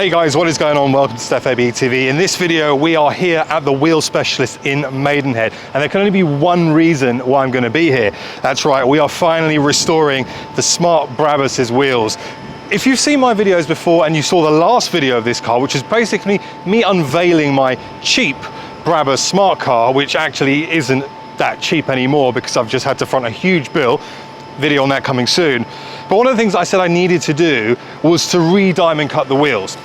Hey guys, what is going on? Welcome to Stef ABtv. In this video, we are here at the wheel specialist in Maidenhead, and there can only be one reason why I'm going to be here. That's right, we are finally restoring the Smart Brabus's wheels. If you've seen my videos before and you saw the last video of this car, which is basically me unveiling my cheap Brabus smart car, which actually isn't that cheap anymore because I've just had to front a huge bill, video on that coming soon. But one of the things I said I needed to do was to re-diamond cut the wheels.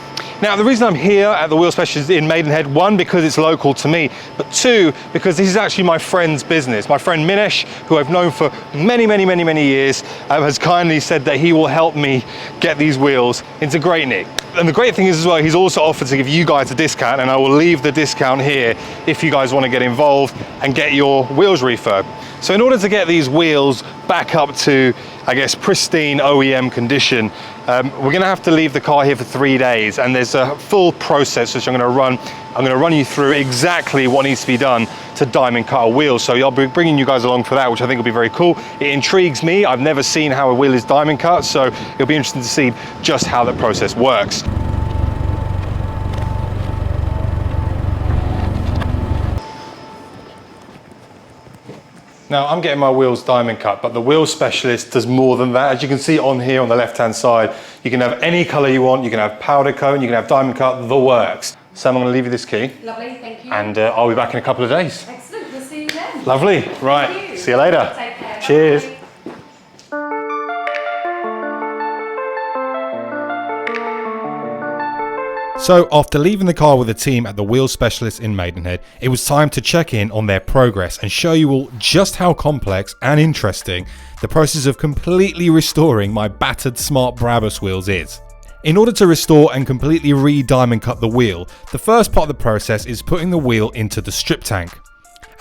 Now, the reason I'm here at the wheel specialist in Maidenhead, one, because it's local to me, but two, because this is actually my friend's business. My friend Minesh, who I've known for many years, has kindly said that he will help me get these wheels into great nick. And the great thing is as well, he's also offered to give you guys a discount, and I will leave the discount here if you guys want to get involved and get your wheels refurbed. So in order to get these wheels back up to, I guess, pristine OEM condition, we're going to have to leave the car here for 3 days, and there's a full process which I'm going to run you through exactly what needs to be done to diamond cut a wheel. So I'll be bringing you guys along for that, which I think will be very cool. It intrigues me. I've never seen how a wheel is diamond cut, so it'll be interesting to see just how that process works. Now, I'm getting my wheels diamond cut, but the wheel specialist does more than that. As you can see on here on the left-hand side, you can have any color you want. You can have powder coat, you can have diamond cut, the works. So I'm going to leave you this key. Lovely, thank you. And I'll be back in a couple of days. Excellent, we'll see you then. Lovely, right, see you later. Take care. Cheers. Bye. So after leaving the car with the team at the wheel specialist in Maidenhead, it was time to check in on their progress and show you all just how complex and interesting the process of completely restoring my battered Smart Brabus wheels is. In order to restore and completely re-diamond cut the wheel, the first part of the process is putting the wheel into the strip tank.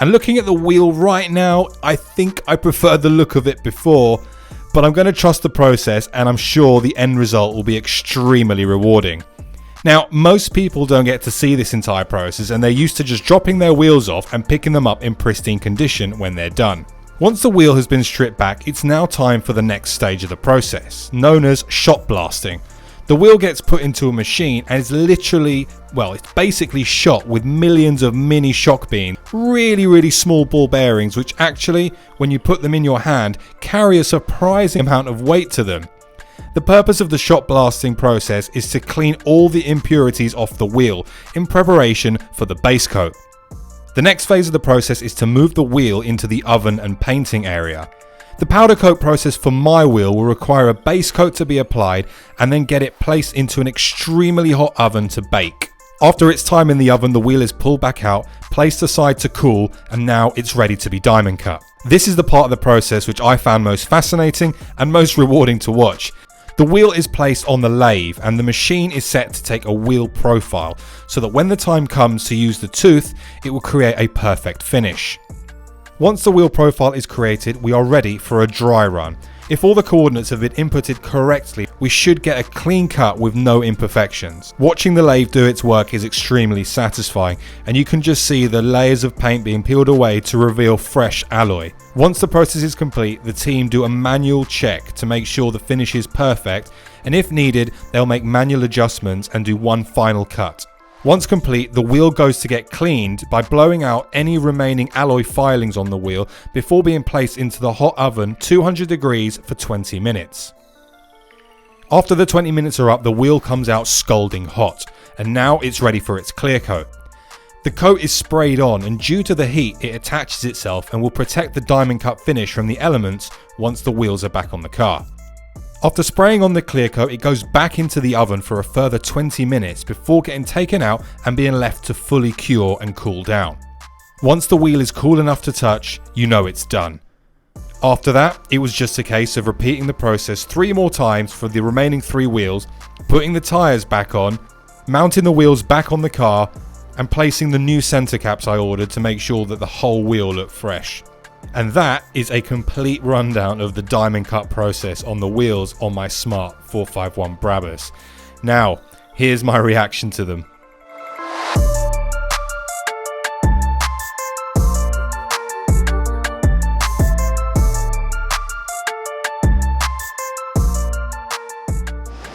And looking at the wheel right now, I think I preferred the look of it before, but I'm going to trust the process, and I'm sure the end result will be extremely rewarding. Now, most people don't get to see this entire process, and they're used to just dropping their wheels off and picking them up in pristine condition when they're done. Once the wheel has been stripped back, it's now time for the next stage of the process, known as shot blasting. The wheel gets put into a machine and is literally, well, it's basically shot with millions of mini shock beams, really small ball bearings, which actually, when you put them in your hand, carry a surprising amount of weight to them. The purpose of the shot blasting process is to clean all the impurities off the wheel in preparation for the base coat. The next phase of the process is to move the wheel into the oven and painting area. The powder coat process for my wheel will require a base coat to be applied and then get it placed into an extremely hot oven to bake. After its time in the oven, the wheel is pulled back out, placed aside to cool, and now it's ready to be diamond cut. This is the part of the process which I found most fascinating and most rewarding to watch. The wheel is placed on the lathe and the machine is set to take a wheel profile so that when the time comes to use the tooth, it will create a perfect finish. Once the wheel profile is created, we are ready for a dry run. If all the coordinates have been inputted correctly, we should get a clean cut with no imperfections. Watching the lathe do its work is extremely satisfying, and you can just see the layers of paint being peeled away to reveal fresh alloy. Once the process is complete, the team do a manual check to make sure the finish is perfect, and if needed, they'll make manual adjustments and do one final cut. Once complete, the wheel goes to get cleaned by blowing out any remaining alloy filings on the wheel before being placed into the hot oven 200 degrees for 20 minutes. After the 20 minutes are up, the wheel comes out scalding hot, and now it's ready for its clear coat. The coat is sprayed on, and due to the heat, it attaches itself and will protect the diamond cut finish from the elements once the wheels are back on the car. After spraying on the clear coat, it goes back into the oven for a further 20 minutes before getting taken out and being left to fully cure and cool down. Once the wheel is cool enough to touch, you know it's done. After that, it was just a case of repeating the process 3 more times for the remaining 3 wheels, putting the tyres back on, mounting the wheels back on the car, and placing the new centre caps I ordered to make sure that the whole wheel looked fresh. And that is a complete rundown of the diamond cut process on the wheels on my Smart 451 Brabus. Now, here's my reaction to them.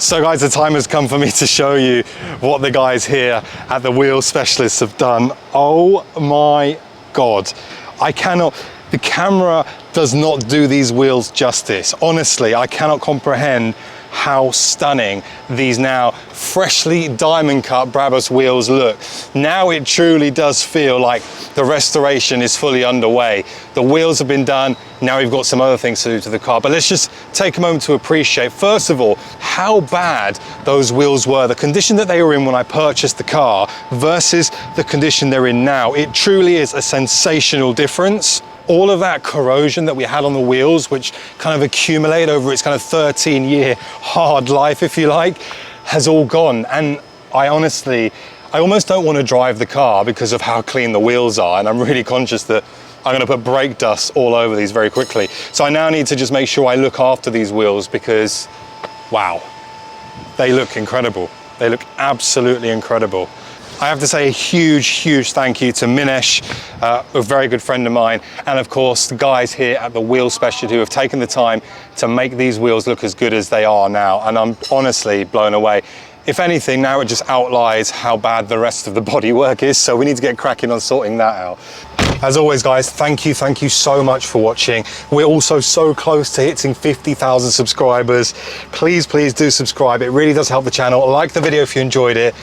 So guys, the time has come for me to show you what the guys here at the Wheel Specialists have done. Oh my God, I cannot, the camera does not do these wheels justice. Honestly, I cannot comprehend how stunning these now freshly diamond cut Brabus wheels look. Now it truly does feel like the restoration is fully underway. The wheels have been done, now we've got some other things to do to the car, but let's just take a moment to appreciate, first of all, how bad those wheels were, the condition that they were in when I purchased the car versus the condition they're in now. It truly is a sensational difference. All of that corrosion that we had on the wheels, which kind of accumulated over its kind of 13-year hard life, if you like, has all gone. And I almost don't want to drive the car because of how clean the wheels are. And I'm really conscious that I'm going to put brake dust all over these very quickly. So I now need to just make sure I look after these wheels because, wow, they look incredible. They look absolutely incredible. I have to say a huge thank you to Minesh, a very good friend of mine, and of course the guys here at the Wheel Specialist who have taken the time to make these wheels look as good as they are now, and I'm honestly blown away. If anything, now it just outlies how bad the rest of the bodywork is, so we need to get cracking on sorting that out. As always guys, thank you so much for watching. We're also so close to hitting 50,000 subscribers. Please do subscribe, it really does help the channel. Like the video if you enjoyed it.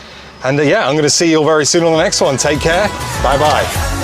And yeah, I'm going to see you all very soon on the next one. Take care. Bye bye.